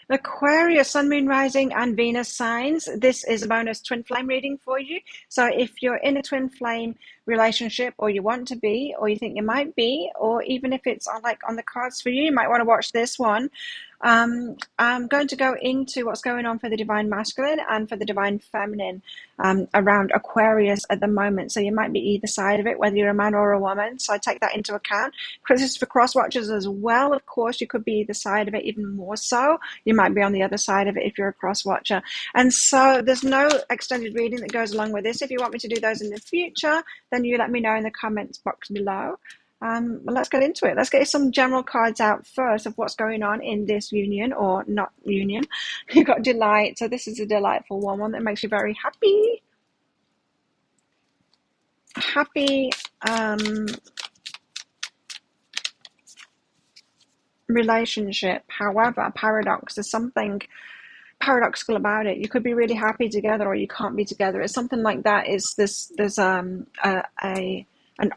Aquarius, Sun, Moon, Rising, and Venus signs. This is a bonus twin flame reading for you. So if you're in a twin flame relationship, or you want to be, or you think you might be, or even if it's like on the cards for you, you might want to watch this one. I'm going to go into what's going on for the divine masculine and for the divine feminine around Aquarius at the moment. So you might be either side of it, whether you're a man or a woman. So I take that into account. Because this is for cross watchers as well. Of course, you could be either side of it, even more so. You might be on the other side of it if you're a cross watcher. And so there's no extended reading that goes along with this. If you want me to do those in the future, then you let me know in the comments box below. Well, let's get into it. Let's get some general cards out first of what's going on in this union, or not union. You've got delight. So this is a delightful one that makes you very happy. Happy relationship. However, paradox, there's something paradoxical about it. You could be really happy together, or you can't be together. It's something like that. There's an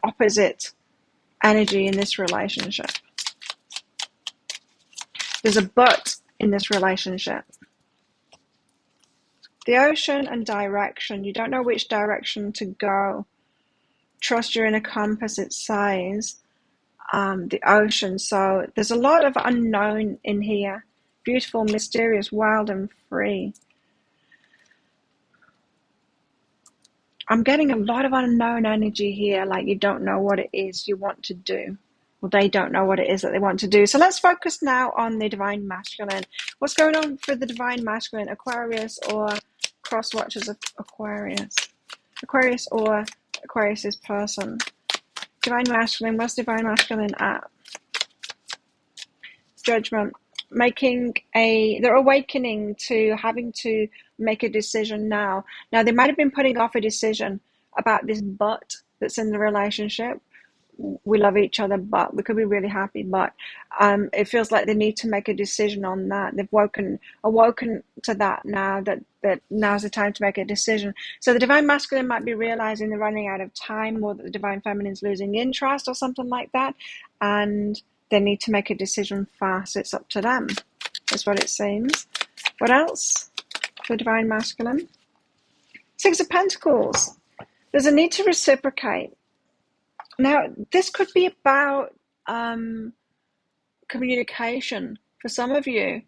opposite energy in this relationship. There's a but in this relationship. The ocean and direction. You don't know which direction to go. Trust your inner compass, it says. The ocean. So there's a lot of unknown in here. Beautiful, mysterious, wild, and free. I'm getting a lot of unknown energy here, like you don't know what it is you want to do. Well, they don't know what it is that they want to do. So let's focus now on the divine masculine. What's going on for the divine masculine? Aquarius or cross watchers of Aquarius? Aquarius or Aquarius's person? Divine masculine, what's divine masculine at? Judgment. They're awakening to having to make a decision now. Now, they might have been putting off a decision about this but that's in the relationship. We love each other, but we could be really happy, but it feels like they need to make a decision on that. They've awoken to that now, that now's the time to make a decision. So the divine masculine might be realizing they're running out of time, or that the divine feminine's losing interest or something like that, and they need to make a decision fast. It's up to them. That's what it seems. What else for divine masculine? Six of Pentacles. There's a need to reciprocate. Now, this could be about communication. For some of you,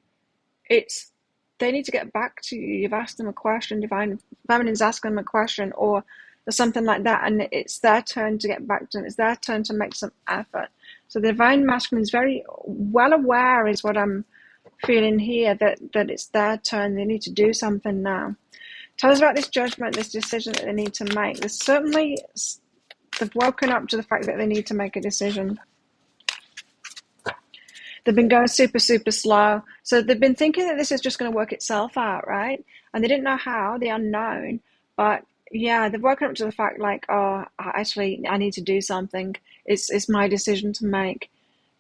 they need to get back to you. You've asked them a question, divine feminine's asking them a question, or something like that, and it's their turn to get back to them. It's their turn to make some effort. So the divine masculine is very well aware, is what I'm feeling here, that it's their turn. They need to do something now. Tell us about this judgment, this decision that they need to make. They've woken up to the fact that they need to make a decision. They've been going super, super slow. So they've been thinking that this is just going to work itself out, right? And they didn't know how, the unknown. But yeah, they've woken up to the fact like, oh, actually, I need to do something. It's my decision to make.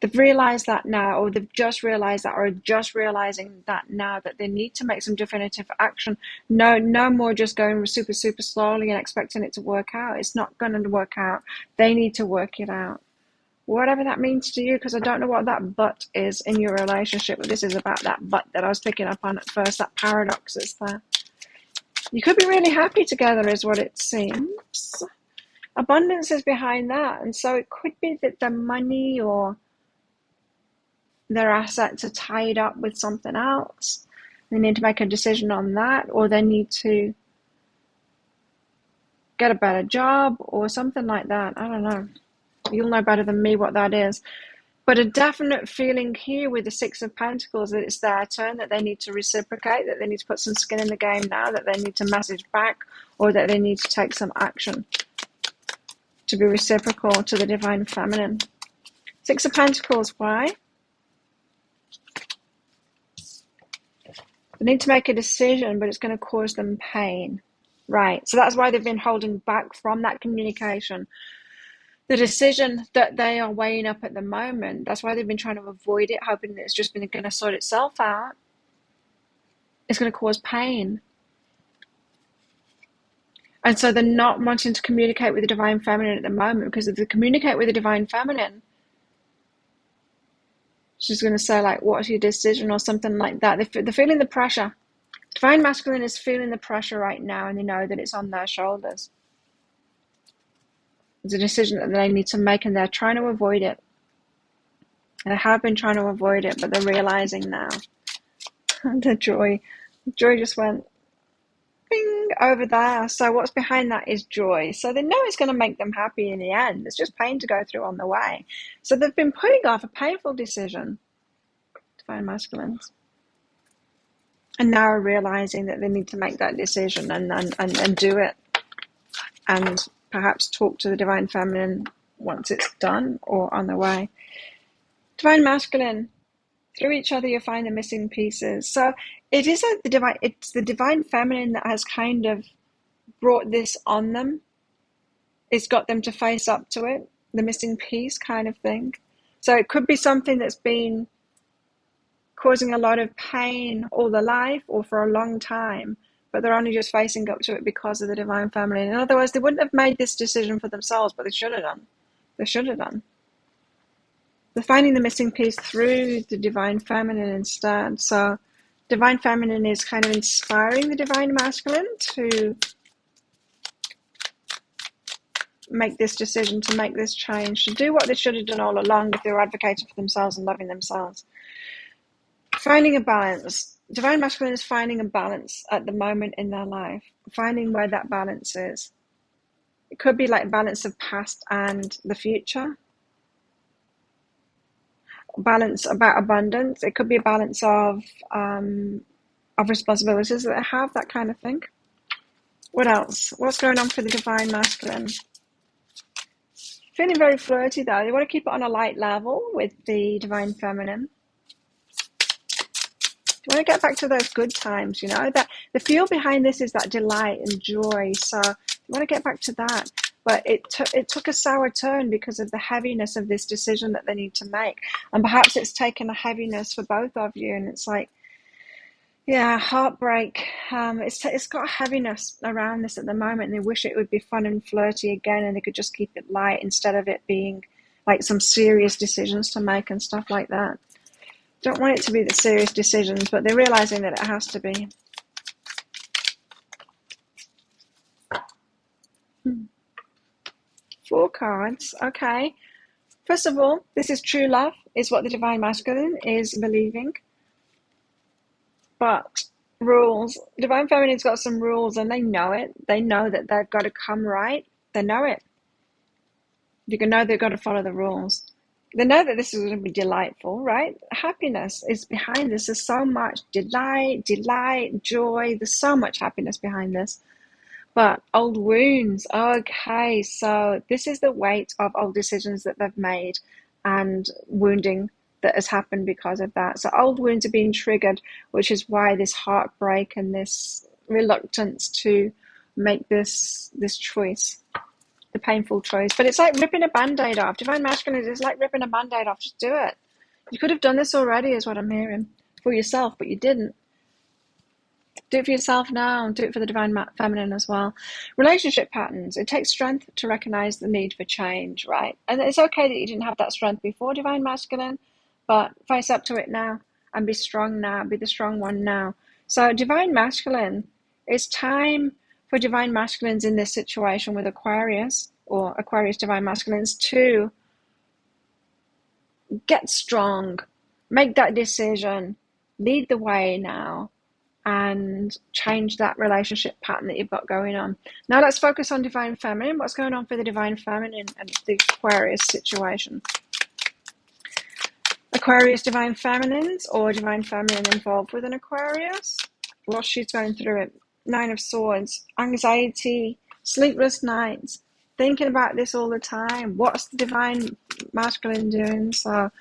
They've realized that now, or they've just realized that, or just realizing that now, that they need to make some definitive action. No more just going super, super slowly and expecting it to work out. It's not going to work out. They need to work it out. Whatever that means to you, because I don't know what that but is in your relationship. But this is about that but that I was picking up on at first, that paradox is there. You could be really happy together, is what it seems. Abundance is behind that. And so it could be that the money or their assets are tied up with something else. They need to make a decision on that, or they need to get a better job or something like that. I don't know. You'll know better than me what that is. But a definite feeling here with the Six of Pentacles that it's their turn, that they need to reciprocate, that they need to put some skin in the game now, that they need to message back, or that they need to take some action to be reciprocal to the divine feminine. Six of Pentacles, why? They need to make a decision, but it's going to cause them pain. Right. So that's why they've been holding back from that communication. The decision that they are weighing up at the moment, that's why they've been trying to avoid it, hoping that it's just going to sort itself out. It's going to cause pain. And so they're not wanting to communicate with the divine feminine at the moment, because if they communicate with the divine feminine, She's going to say, like, what's your decision or something like that. They're feeling the pressure. Divine Masculine is feeling the pressure right now, and they know that it's on their shoulders. It's a decision that they need to make, and they're trying to avoid it. And they have been trying to avoid it, but they're realizing now. The joy just went bing over there. So what's behind that is joy. So they know it's going to make them happy in the end. It's just pain to go through on the way. So they've been putting off a painful decision, Divine Masculines, and now are realizing that they need to make that decision and do it, and perhaps talk to the Divine Feminine once it's done or on the way. Divine Masculine, through each other you find the missing pieces. So it's the Divine Feminine that has kind of brought this on them. It's got them to face up to it, the missing piece kind of thing. So it could be something that's been causing a lot of pain all their life or for a long time, but they're only just facing up to it because of the Divine Feminine. In other words, they wouldn't have made this decision for themselves, but they should have done. They should have done. They're finding the missing piece through the Divine Feminine instead. So Divine Feminine is kind of inspiring the Divine Masculine to make this decision, to make this change, to do what they should have done all along if they were advocating for themselves and loving themselves. Finding a balance. Divine Masculine is finding a balance at the moment in their life, finding where that balance is. It could be like balance of past and the future. Balance about abundance. It could be a balance of responsibilities that they have, that kind of thing. What else? What's going on for the Divine Masculine? Feeling very flirty though. They want to keep it on a light level with the Divine Feminine. You want to get back to those good times, that the feel behind this is that delight and joy. So you want to get back to that. But it took a sour turn because of the heaviness of this decision that they need to make. And perhaps it's taken a heaviness for both of you. And it's like, yeah, heartbreak. It's got a heaviness around this at the moment. And they wish it would be fun and flirty again. And they could just keep it light instead of it being like some serious decisions to make and stuff like that. Don't want it to be the serious decisions, but they're realizing that it has to be. Four cards. Okay. First of all, this is true love, is what the Divine Masculine is believing. But rules. Divine Feminine's got some rules and they know it. They know that they've got to come right. They know it. You can know they've got to follow the rules. They know that this is going to be delightful, right? Happiness is behind this. There's so much delight, joy. There's so much happiness behind this. But old wounds. Okay, so this is the weight of old decisions that they've made and wounding that has happened because of that. So old wounds are being triggered, which is why this heartbreak and this reluctance to make this choice. The painful choice. But it's like ripping a band-aid off. Divine Masculine is like ripping a band-aid off. Just do it. You could have done this already is what I'm hearing. For yourself, but you didn't. Do it for yourself now. Do it for the Divine Feminine as well. Relationship patterns. It takes strength to recognize the need for change, right? And it's okay that you didn't have that strength before, Divine Masculine, but face up to it now and be strong now. Be the strong one now. So Divine Masculine, it's time for Divine Masculines in this situation with Aquarius or Aquarius Divine Masculines to get strong, make that decision, lead the way now, and change that relationship pattern that you've got going on. Now let's focus on Divine Feminine. What's going on for the Divine Feminine and the Aquarius situation? Aquarius Divine Feminines or Divine Feminine involved with an Aquarius? Well, she's going through it. Nine of Swords, anxiety, sleepless nights, thinking about this all the time. What's the Divine Masculine doing? So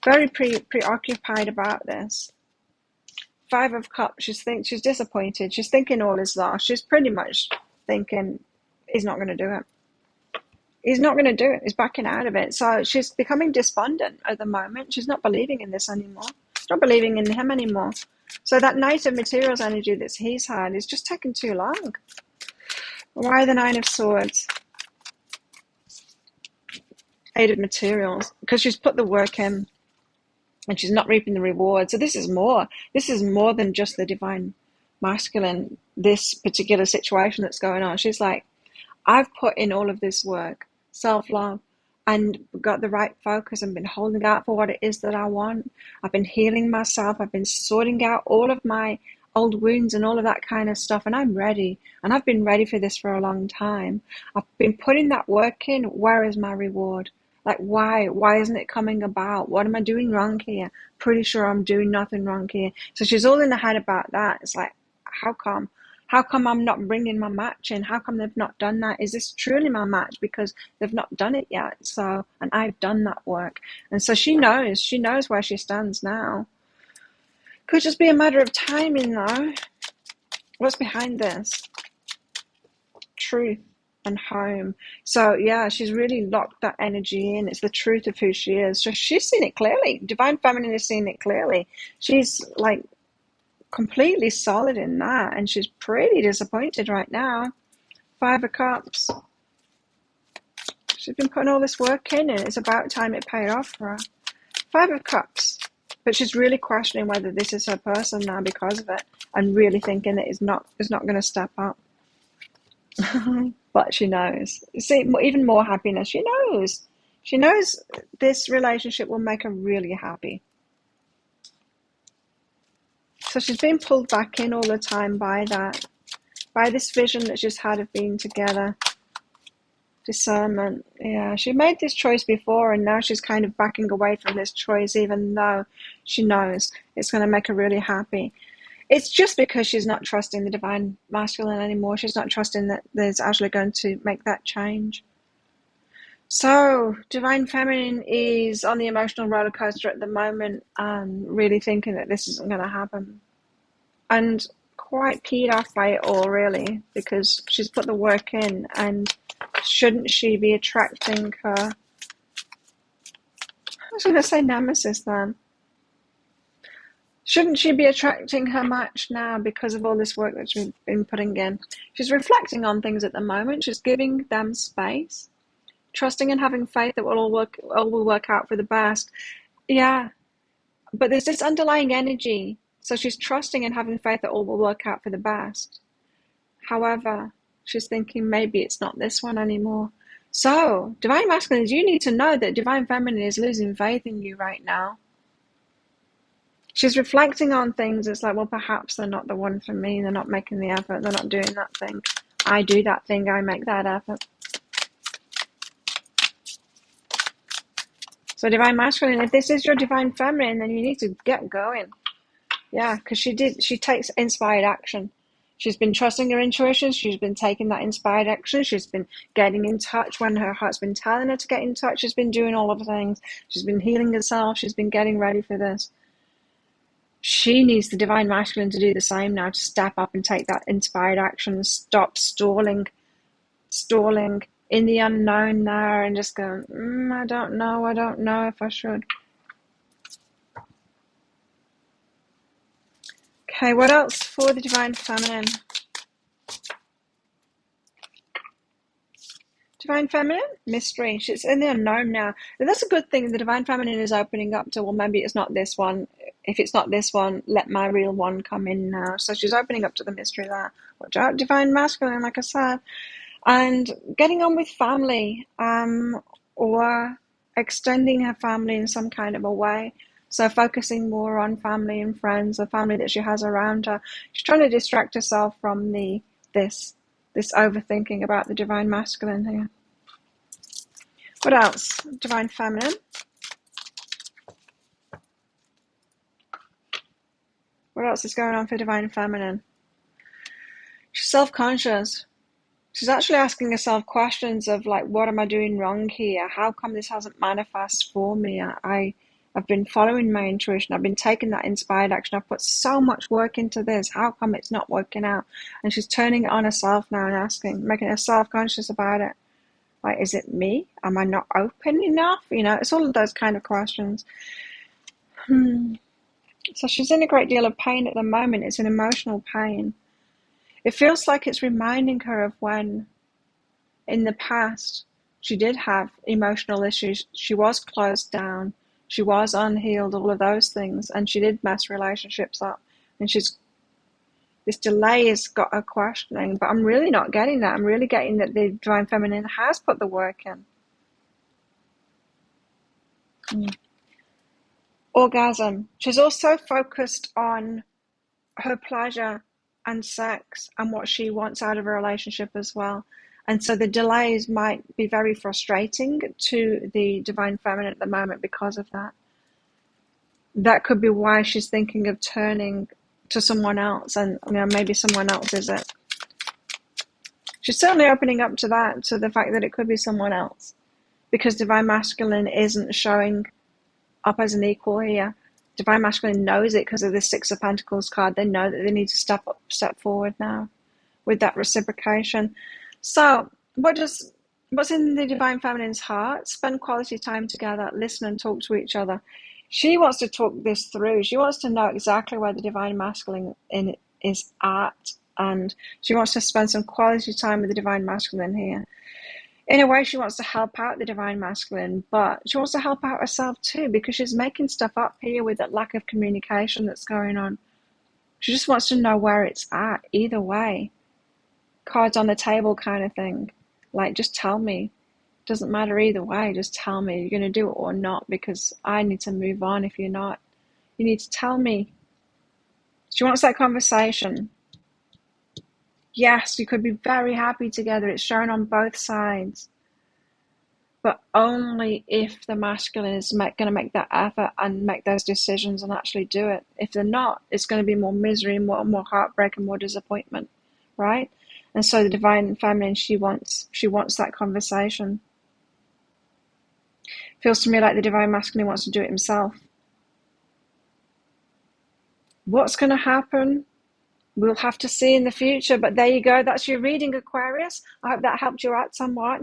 very preoccupied about this. Five of Cups, she's disappointed. She's thinking all is lost. She's pretty much thinking he's not going to do it. He's not going to do it. He's backing out of it. So she's becoming despondent at the moment. She's not believing in this anymore. She's not believing in him anymore. So that Knight of Materials energy that he's had is just taking too long. Why the Nine of Swords? Eight of Materials. Because she's put the work in. and she's not reaping the reward. So this is more. This is more than just the divine masculine, this particular situation that's going on. She's like, I've put in all of this work, self-love, and got the right focus and been holding out for what it is that I want. I've been healing myself. I've been sorting out all of my old wounds and all of that kind of stuff, and I'm ready. And I've been ready for this for a long time. I've been putting that work in. Where is my reward? Like, why? Why isn't it coming about? What am I doing wrong here? Pretty sure I'm doing nothing wrong here. So she's all in the head about that. It's like, how come? How come I'm not bringing my match in? How come they've not done that? Is this truly my match? Because they've not done it yet. So, and I've done that work. And so she knows where she stands now. Could just be a matter of timing though. What's behind this? Truth and home. So yeah, she's really locked that energy in. It's the truth of who she is. So she's seen it clearly. Divine Feminine is seeing it clearly. She's like completely solid in that, and she's pretty disappointed right now. 5 of Cups. She's been putting all this work in, and it's about time it paid off for her. 5 of Cups. But she's really questioning whether this is her person now because of it, and really thinking that it's not going to step up. But she knows. See, even more happiness. She knows. She knows this relationship will make her really happy. So she's been pulled back in all the time by that, by this vision that she's had of being together. Discernment. Yeah, she made this choice before, and now she's kind of backing away from this choice, even though she knows it's going to make her really happy. It's just because she's not trusting the divine masculine anymore. She's not trusting that there's actually going to make that change. So, divine feminine is on the emotional roller coaster at the moment, really thinking that this isn't going to happen. And quite peed off by it all, really, because she's put the work in, and shouldn't she be attracting her... I was going to say nemesis then. Shouldn't she be attracting her match now because of all this work that she's been putting in? She's reflecting on things at the moment. She's giving them space, trusting and having faith that all will work out for the best. Yeah, but there's this underlying energy. So she's trusting and having faith that all will work out for the best. However, she's thinking maybe it's not this one anymore. So, divine masculines, you need to know that divine feminine is losing faith in you right now. She's reflecting on things. It's like, well, perhaps they're not the one for me. They're not making the effort. They're not doing that thing. I do that thing. I make that effort. So divine masculine, if this is your divine feminine, then you need to get going. Yeah, because she takes inspired action. She's been trusting her intuition. She's been taking that inspired action. She's been getting in touch when her heart's been telling her to get in touch. She's been doing all of the things. She's been healing herself. She's been getting ready for this. She needs the divine masculine to do the same now, to step up and take that inspired action, stop stalling in the unknown there, and just go, I don't know if I should. Okay, what else for the divine feminine? Divine feminine, mystery. She's in the unknown now. And that's a good thing. The divine feminine is opening up to, well, maybe it's not this one. If it's not this one, let my real one come in now. So she's opening up to the mystery there. Watch out, divine masculine, like I said. And getting on with family, or extending her family in some kind of a way. So focusing more on family and friends, the family that she has around her. She's trying to distract herself from this overthinking about the divine masculine here. What else? Divine feminine. What else is going on for divine feminine? She's self-conscious. She's actually asking herself questions of like, what am I doing wrong here? How come this hasn't manifested for me? I've been following my intuition. I've been taking that inspired action. I've put so much work into this. How come it's not working out? And she's turning it on herself now and asking, making her self-conscious about it. Like, is it me? Am I not open enough? You know, it's all of those kind of questions. So she's in a great deal of pain at the moment. It's an emotional pain. It feels like it's reminding her of when, in the past, she did have emotional issues. She was closed down. She was unhealed, all of those things, and she did mess relationships up. And this delay has got her questioning, but I'm really not getting that. I'm really getting that the Divine Feminine has put the work in. Orgasm. She's also focused on her pleasure and sex and what she wants out of a relationship as well. And so the delays might be very frustrating to the Divine Feminine at the moment because of that. That could be why she's thinking of turning to someone else, and maybe someone else is it. She's certainly opening up to that, to the fact that it could be someone else, because Divine Masculine isn't showing up as an equal here. Divine Masculine knows it because of the Six of Pentacles card. They know that they need to step forward now with that reciprocation. So what's in the Divine Feminine's heart? Spend quality time together, listen and talk to each other. She wants to talk this through. She wants to know exactly where the Divine Masculine is at, and she wants to spend some quality time with the Divine Masculine here. In a way, she wants to help out the Divine Masculine, but she wants to help out herself too, because she's making stuff up here with that lack of communication that's going on. She just wants to know where it's at, either way. Cards on the table kind of thing. Like, just tell me. Doesn't matter either way, just tell me. You're going to do it or not, because I need to move on if you're not. You need to tell me. She wants that conversation. Yes, you could be very happy together. It's shown on both sides. But only if the masculine is going to make that effort and make those decisions and actually do it. If they're not, it's going to be more misery, more heartbreak, and more disappointment, right? And so the Divine Feminine, she wants that conversation. Feels to me like the Divine Masculine wants to do it himself. What's going to happen? We'll have to see in the future, but there you go. That's your reading, Aquarius. I hope that helped you out somewhat.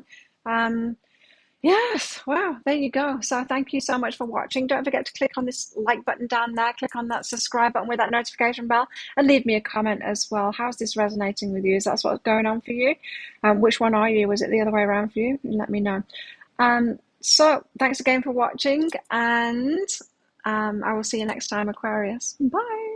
Yes, wow, there you go. So thank you so much for watching. Don't forget to click on this like button down there, click on that subscribe button with that notification bell, and leave me a comment as well. How's this resonating with you? Is that what's going on for you? Which one are you? Was it the other way around for you? Let me know. So thanks again for watching, and I will see you next time, Aquarius. Bye.